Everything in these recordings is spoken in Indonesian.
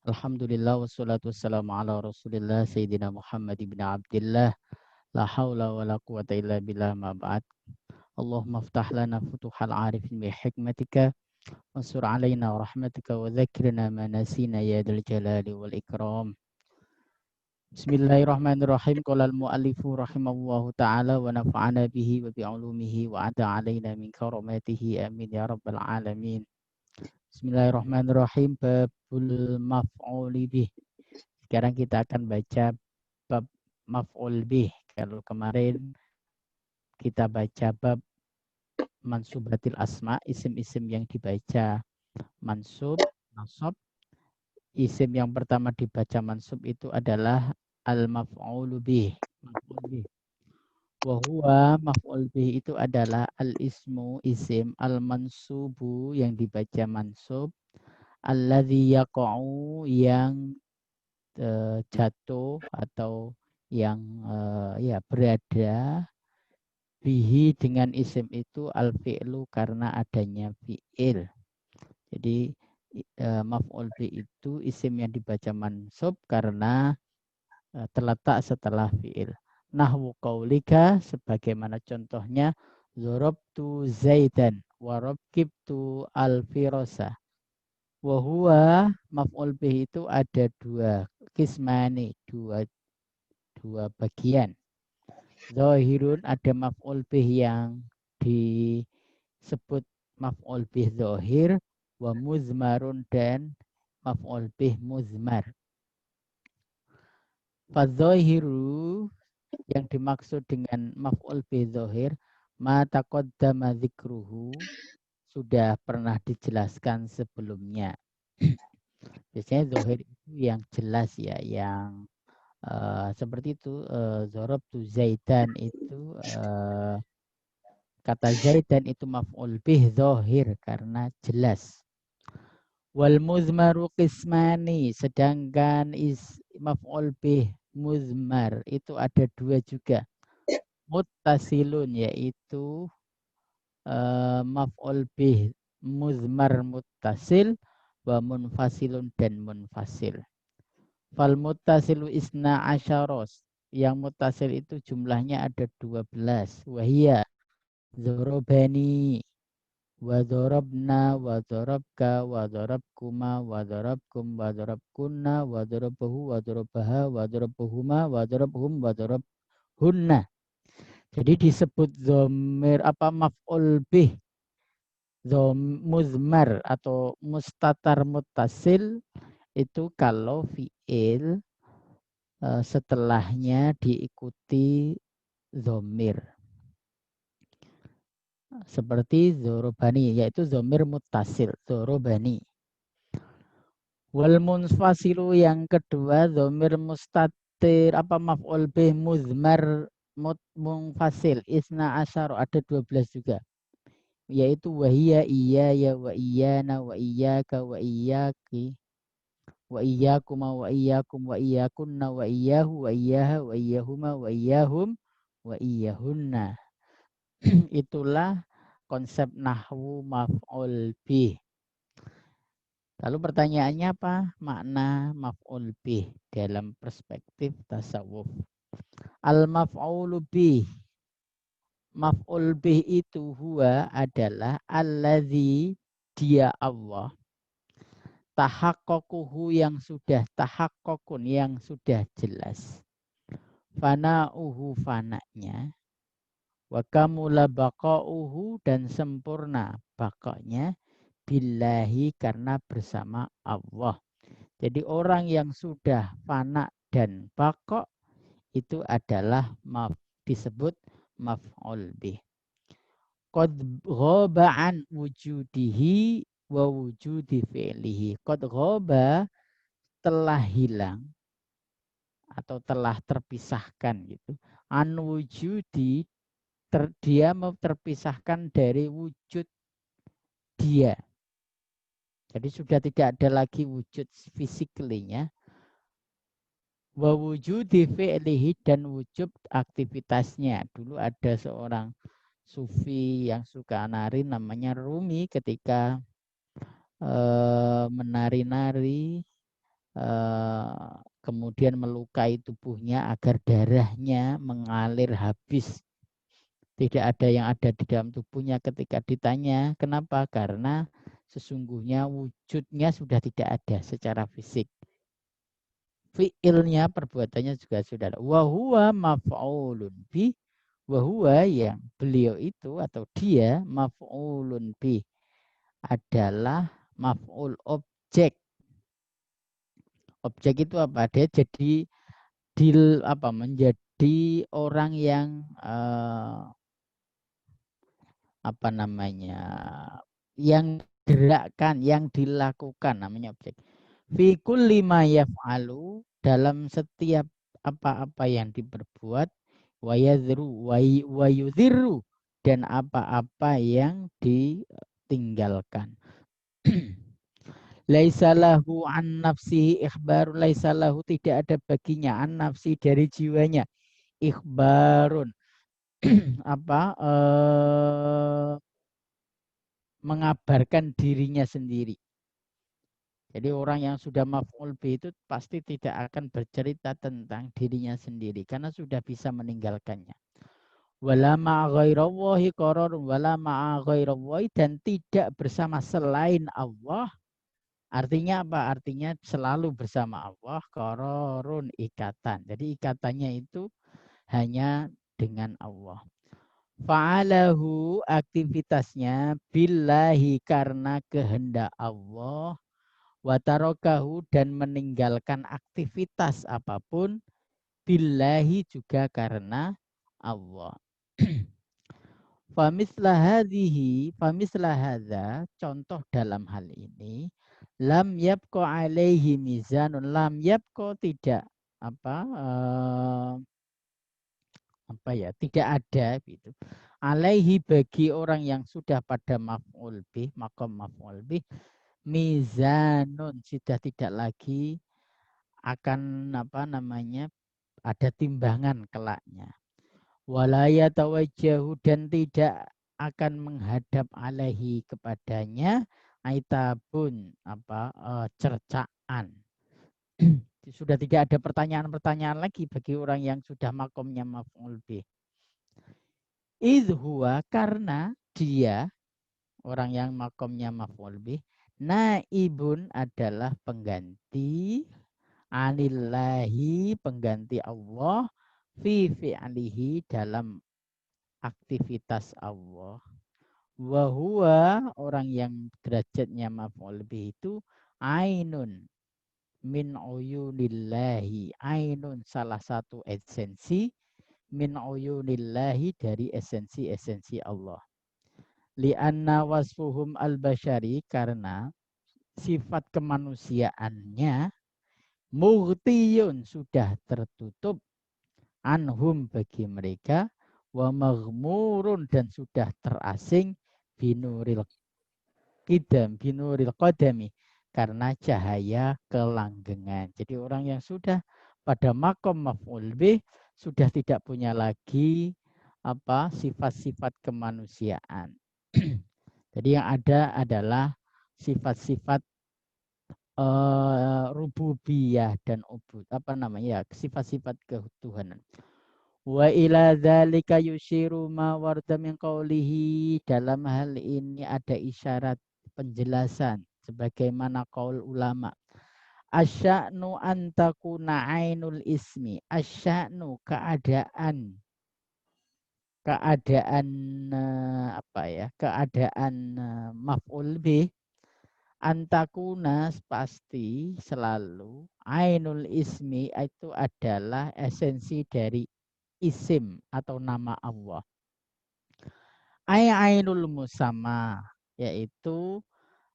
Alhamdulillah wassalatu wassalamu ala Rasulillah Sayyidina Muhammad ibn Abdullah la haula wa la quwata illa billah ma ba'd. Allahumma aftah lana futuhal arifin bi hikmatika wansur alaina wa rahmatika wa dzakirna ma nasina ya dzal jalali wal ikram. Bismillahirrahmanirrahim. Qala al muallifu rahimallahu taala wa nafa'ana bihi wa bi ulumihi wa ada alaina min karamatihi amin ya rabbal alamin. Bismillahirrahmanirrahim. Babul maf'uli bih. Sekarang kita akan baca bab maf'ul bih. Kalau kemarin kita baca bab mansubatil asma, isim-isim yang dibaca mansub, nasab. Isim yang pertama dibaca mansub itu adalah al-maf'ul bih. Maf'ul bih. Wahuwa maf'ul bih itu adalah al-ismu isim al-mansubu yang dibaca mansub, alladzi yaqa'u yang jatuh atau yang berada bihi dengan isim itu al fi'lu karena adanya fi'il. Jadi maf'ul bi itu isim yang dibaca mansub karena terletak setelah fi'il. Nahwu qaulika sebagaimana contohnya zarabtu zaidan wa rakibtu al firasa. Wa huwa maf'ul bih itu ada dua kismani, dua bagian. Zahirun ada maf'ul bih yang disebut maf'ul bih zahir, wa muzmarun dan maf'ul bih muzmar. Fadzahiru yang dimaksud dengan maf'ul bih zahir ma taqaddama dzikruhu sudah pernah dijelaskan sebelumnya. Biasanya zahir itu yang jelas ya, yang seperti itu. Zarabtu zaidan itu kata zaidan itu maf'ul bih zahir karena jelas. Wal muzmaru qismani, sedangkan maf'ul bih muzmar itu ada dua juga. Muttasilun yaitu maf'ul bih muzmar muttasil wa munfasilun dan munfasil. Fal muttasilu isna asyaros, yang muttasil itu jumlahnya ada 12. Wahia dzarabani wa dzarabna wa dzarabka wa dzarabkuma wa dzarabkum wa dzarabkunna wa dzarabahu wa dzarabaha wa dzarabahuma wa dzarabhum wa dzarabhunna. Jadi disebut dhamir maf'ul bih muzmar atau mustatar muttasil itu kalau fi'il setelahnya diikuti dhamir. Seperti dzarabani yaitu dhamir muttasil, dzarabani. Wal munfasilu yang kedua dhamir mustatir maf'ul bih muzmar munfasil isna asyar ada 12 juga, yaitu wahia iya ya wa iyana wa iyyaka wa iyyaki wa iyyakuma wa iyyakum wa iyyakunna wa iyyahu wa iyyaha wa iyyahuma wa iyyahum wa iyyahunna. Itulah konsep nahwu maf'ul bih. Lalu pertanyaannya apa? Makna maf'ul bih dalam perspektif tasawuf. Al-maf'ulu bih. Maf'ul bih itu huwa adalah alladzi dia Allah. Tahakkokuhu yang sudah tahakkokun yang sudah jelas. Fana'uhu fana'nya. Wa kamula baqa'uhu dan sempurna baqa'nya billahi karena bersama Allah. Jadi orang yang sudah fana dan baqa' itu adalah disebut maf'ul bih. Qad ghaba an wujudihi wa wujudi fi'lihi. Qad ghaba telah hilang atau telah terpisahkan gitu. An wujudi dia terpisahkan dari wujud dia. Jadi sudah tidak ada lagi wujud fisiklinya. Wa wujudi fi'lihi dan wujud aktivitasnya. Dulu ada seorang sufi yang suka nari namanya Rumi, ketika menari-nari kemudian melukai tubuhnya agar darahnya mengalir habis. Tidak ada yang ada di dalam tubuhnya ketika ditanya. Kenapa? Karena sesungguhnya wujudnya sudah tidak ada secara fisik. Fi'ilnya, perbuatannya juga sudah ada. Wahuwa maf'ulun bi. Wahuwa yang beliau itu atau dia maf'ulun bi adalah maf'ul objek. Objek itu apa? Dia jadi menjadi orang yang yang gerakkan, yang dilakukan namanya objek. Fi kulli ma yaf'alu, dalam setiap apa-apa yang diperbuat, wa yudhiru dan apa-apa yang ditinggalkan. Laisalahu an nafsihi ikhbarun, laisalahu tidak ada baginya an nafsi dari jiwanya ikhbarun mengabarkan dirinya sendiri. Jadi orang yang sudah maf'ul bi itu pasti tidak akan bercerita tentang dirinya sendiri karena sudah bisa meninggalkannya. Wala ma'a ghairallahi qararun, wala ma'a ghairallahi, dan tidak bersama selain Allah. Artinya apa? Artinya selalu bersama Allah, qararun ikatan. Jadi ikatannya itu hanya dengan Allah. Fa'alahu aktivitasnya billahi karena kehendak Allah, watarokahu dan meninggalkan aktivitas apapun billahi juga karena Allah. Famislah hadza, contoh dalam hal ini, lam yabqa alaihi mizanun, lam yabqa tidak tidak ada gitu. Alaihi bagi orang yang sudah pada maf'ul bih, maqam maf'ul bih, mizanun sudah tidak lagi akan ada timbangan kelaknya. Walaya tawajjahu dan tidak akan menghadap alaihi kepadanya aitabun cercaan. Sudah tidak ada pertanyaan-pertanyaan lagi bagi orang yang sudah makomnya maf'ul bih. Idhuwa karena dia orang yang makomnya maf'ul bih, naibun adalah pengganti anillahi, pengganti Allah fi fi'alihi dalam aktivitas Allah. Wahuwa orang yang derajatnya maf'ul bih itu ainun min uyunillahi, ainun salah satu esensi min uyunillahi dari esensi-esensi Allah. Lianna wasfuhum al-bashari karena sifat kemanusiaannya mughtiyun sudah tertutup anhum bagi mereka wa maghmurun dan sudah terasing binuril qadami karena cahaya kelanggengan. Jadi orang yang sudah pada makom maf'ul bih sudah tidak punya lagi sifat-sifat kemanusiaan. Jadi yang ada adalah sifat-sifat rububiyah dan ubud, sifat-sifat ketuhanan. Wa ila dzalika yushiru ma warda min qawlihi, dalam hal ini ada isyarat penjelasan sebagaimana qaul ulama. Asya'nu antakuna ainul ismi, asya'nu keadaan maf'ul bih, antakuna pasti selalu, ainul ismi itu adalah esensi dari isim atau nama Allah. Ainul musamma yaitu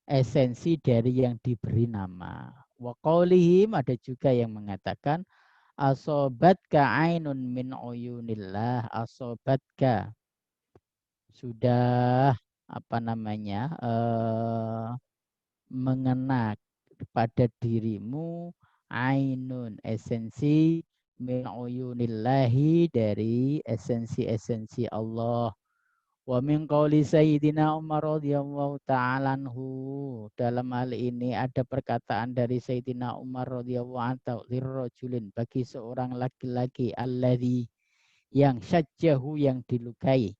esensi dari yang diberi nama. Wa qaulihim ada juga yang mengatakan asobatka ainun min uyunillah, asobatka sudah mengena pada dirimu ainun esensi min uyunillahi dari esensi-esensi Allah. Wa min qauli Sayyidina Umar radhiyallahu ta'ala anhu. Dalam hal ini ada perkataan dari Sayyidina Umar radhiyallahu anhu lirrajulin bagi seorang laki-laki alladzi yang syajjahu yang dilukai.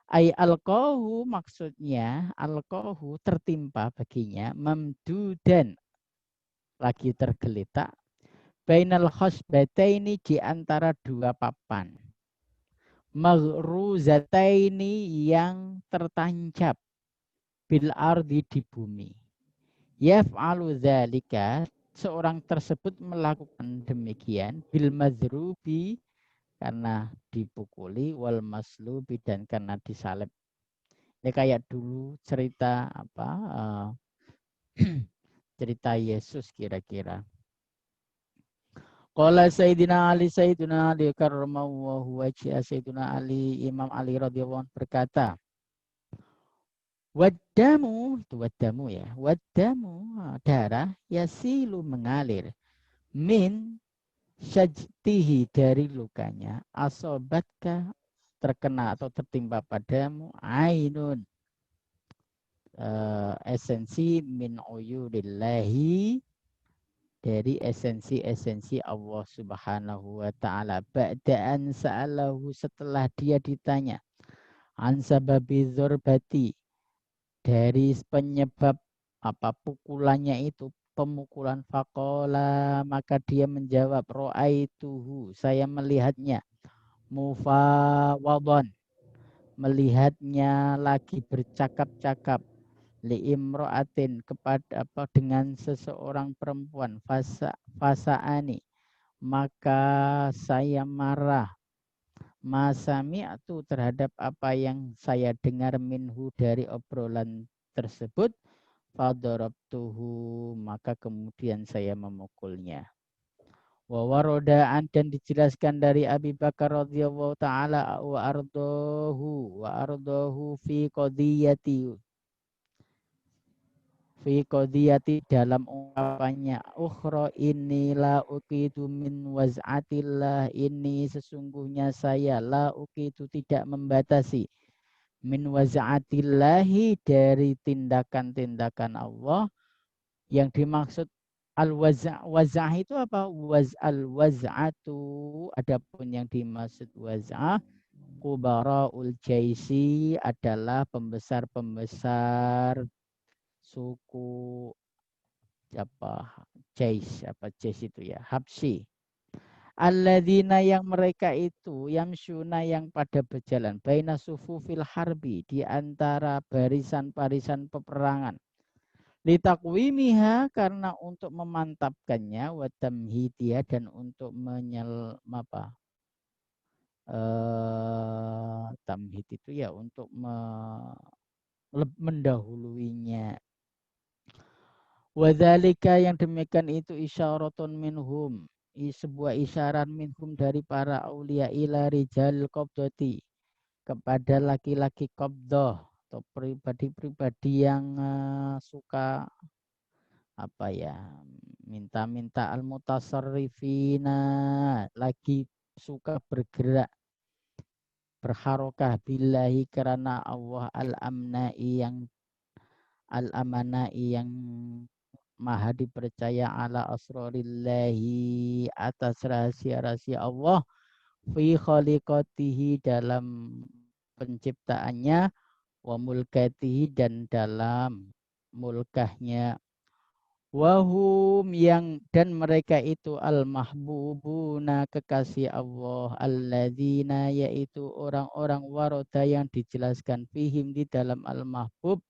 Ai alqahu maksudnya alqahu tertimpa baginya mamdudan lagi tergeletak bainal khasbataini di antara dua papan. Maghruzataini yang tertancap bil ardi di bumi. Yaf'alu dzalika seorang tersebut melakukan demikian bil madrubi karena dipukuli wal maslubi dan karena disalib. Ini kayak dulu cerita apa cerita Yesus kira-kira. Qala Sayyidina Ali karramallahu wajhah Sayyidina Ali Imam Ali radhiyallahu anhu berkata, Waddamu, itu waddamu ya. Waddamu, darah yasilu mengalir min syajtihi dari lukanya asobatka terkena atau tertimpa padamu ainun esensi min uyudillahi dari esensi-esensi Allah Subhanahu wa taala ba'da'an sa'alahu setelah dia ditanya an sababi zurbati dari penyebab apa pukulannya itu pemukulan faqala maka dia menjawab ra'aituhu saya melihatnya mufawadhan melihatnya lagi bercakap-cakap liimro'atin kepada apa dengan seseorang perempuan fasaani maka saya marah masami'tu terhadap apa yang saya dengar minhu dari obrolan tersebut fadarabtuhu maka kemudian saya memukulnya wa warodaan dan dijelaskan dari Abi Bakar radhiyallahu taala wa ardahu fi qadiyati dalam ungkapannya ukhra inilah uqitu min waz'atillah ini sesungguhnya saya la uqitu tidak membatasi min waz'atillahi dari tindakan-tindakan Allah yang dimaksud al-waz'ah itu apa al-waz'atu adapun yang dimaksud waz'ah kubara'ul jaisi adalah pembesar-pembesar suku Jais itu ya Habsyi alladzina yang mereka itu yamsyuna yang pada berjalan baina sufufil harbi di antara barisan-barisan peperangan litakwimiha karena untuk memantapkannya wa tamhidiha dan untuk tamhid itu ya untuk mendahuluinya. Wadzalika yang demikian itu isyaratun minhum, sebuah isyarat minhum dari para aulia ila rijal qabdati kepada laki-laki qabdah atau pribadi-pribadi yang suka apa ya minta-minta al-mutasarrifina lagi suka bergerak berharokah billahi karena Allah al-amanai yang maha dipercaya ala asrarillahi atas rahasia-rahasia Allah fi khaliqatihi dalam penciptaannya wa mulkatihi dan dalam mulkahnya wahum yang dan mereka itu al-mahbubuna kekasih Allah alladzina yaitu orang-orang waroda yang dijelaskan fihim di dalam al-mahbub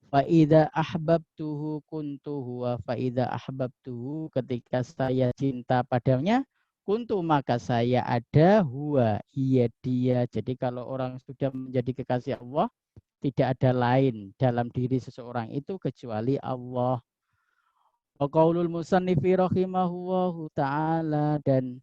Fa'idha ahbabtuhu kuntu huwa fa'idha ahbabtuhu ketika saya cinta padanya kuntu maka saya ada huwa iya dia. Jadi kalau orang sudah menjadi kekasih Allah tidak ada lain dalam diri seseorang itu kecuali Allah. Wa qaulul musannifi rahimahullahu ta'ala dan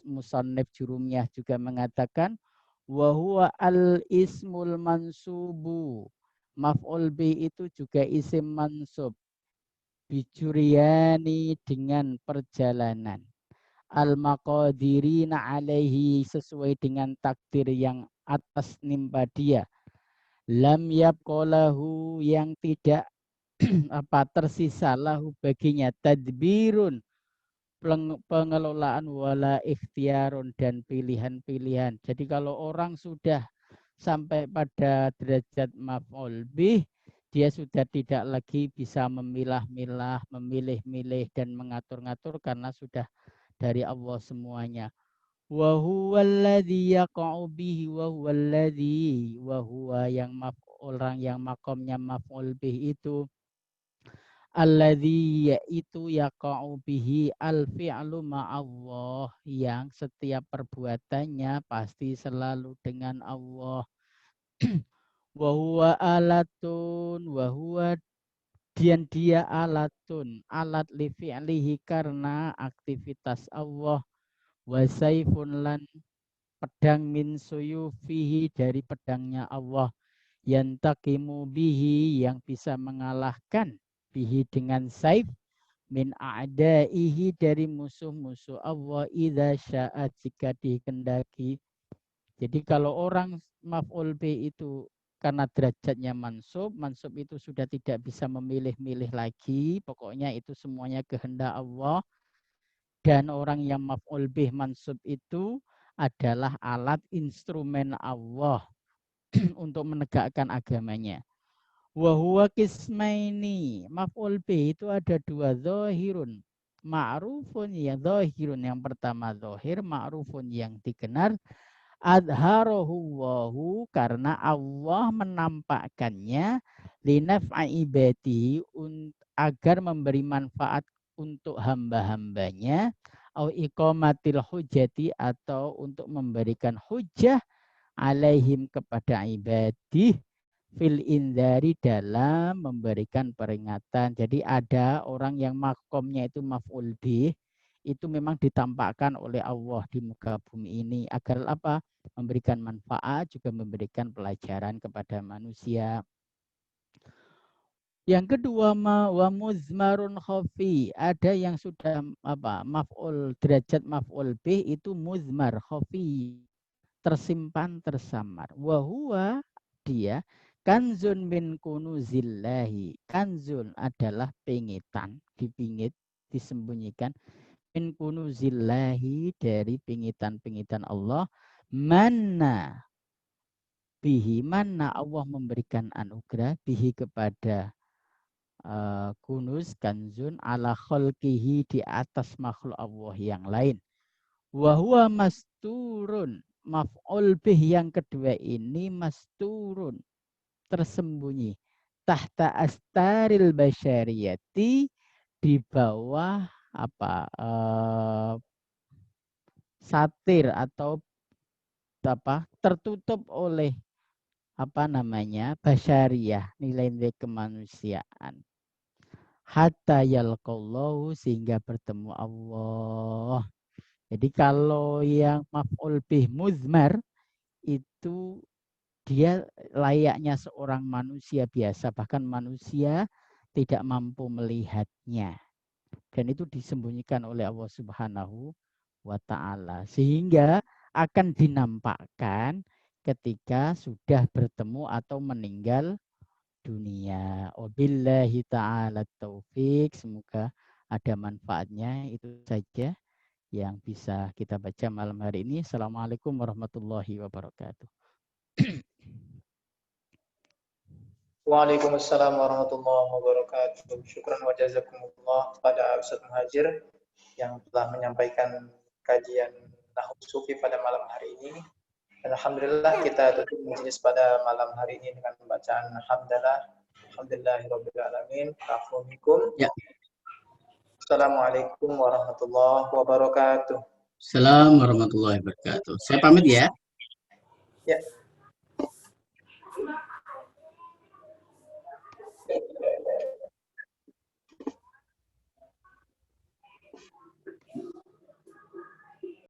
musannif jurumiyah juga mengatakan wa huwa al-ismul mansubu maf'ul bi itu juga isim mansub bijuriani dengan perjalanan al maqadirina alaihi sesuai dengan takdir yang atas nimpa dia. Lam yabqalahu yang tidak tersisa lahu baginya tadbirun pengelolaan wala ikhtiarun dan pilihan-pilihan. Jadi kalau orang sudah sampai pada derajat maf'ul bih, dia sudah tidak lagi bisa memilah-milah, memilih-milih dan mengatur-ngatur karena sudah dari Allah semuanya. Wa huwallazi yaqa'u bihi wa huwallazi wa huwa yang orang yang makomnya maf'ul bih itu alladzi yaitu yaqa'u bihi al-fi'lu ma'allah yang setiap perbuatannya pasti selalu dengan Allah. Wa huwa alatun wa huwa dia alatun alat li fi'lihi karena aktivitas Allah. Wa saifun lan pedang min suyufihi dari pedangnya Allah. Yantaqimu bihi yang bisa mengalahkan bihi dengan saif min a'daihi dari musuh-musuh Allah idza sya'a jika dikehendaki. Jadi kalau orang maf'ul bi itu karena derajatnya mansub itu sudah tidak bisa memilih-milih lagi, pokoknya itu semuanya kehendak Allah. Dan orang yang maf'ul bih mansub itu adalah alat instrumen Allah untuk menegakkan agamanya. Wa huwa qismaini. Maf'ul bih itu ada dua, zahirun ma'rufun yang zahirun yang pertama zahir, ma'rufun yang dikenal, adharahu wahu karena Allah menampakkannya linaf'i ibadihi agar memberi manfaat untuk hamba-hambanya, au iqamatil hujjati atau untuk memberikan hujjah alaihim kepada ibadih fil indari dalam memberikan peringatan. Jadi ada orang yang makomnya itu maf'ul bih, itu memang ditampakkan oleh Allah di muka bumi ini agar apa? Memberikan manfaat juga memberikan pelajaran kepada manusia. Yang kedua wa muzmarun khafi, ada yang sudah maf'ul derajat maf'ul bih itu muzmar khafi, tersimpan tersamar. Wa huwa dia kanzun min kunuzillahi. Kanzun adalah pingitan, dipingit, disembunyikan min kunuzillahi dari pingitan-pingitan Allah. Mana bihi, mana Allah memberikan anugerah bihi kepada kunuz kanzun ala khalqihi di atas makhluk Allah yang lain. Wa huwa masturun, maf'ul bih yang kedua ini masturun, tersembunyi, tahta astaril basyariyati, di bawah satir atau tertutup oleh basyariyah, nilai-nilai kemanusiaan. Hatta yalqallahu, sehingga bertemu Allah. Jadi kalau yang maf'ul bih muzmar itu dia layaknya seorang manusia biasa, bahkan manusia tidak mampu melihatnya. Dan itu disembunyikan oleh Allah Subhanahu wa ta'ala. Sehingga akan dinampakkan ketika sudah bertemu atau meninggal dunia. Wabillahi ta'ala taufik. Semoga ada manfaatnya. Itu saja yang bisa kita baca malam hari ini. Assalamualaikum warahmatullahi wabarakatuh. Waalaikumsalam warahmatullahi wabarakatuh. Syukran wa jazakumullah kepada Ustaz Muhajir yang telah menyampaikan kajian Nahwu Sufi pada malam hari ini. Dan alhamdulillah kita tutup majelis pada malam hari ini dengan pembacaan alhamdulillahirabbil alamin. Assalamualaikum. Ya. Assalamualaikum warahmatullahi wabarakatuh. Assalamualaikum warahmatullahi wabarakatuh. Saya pamit ya. Ya.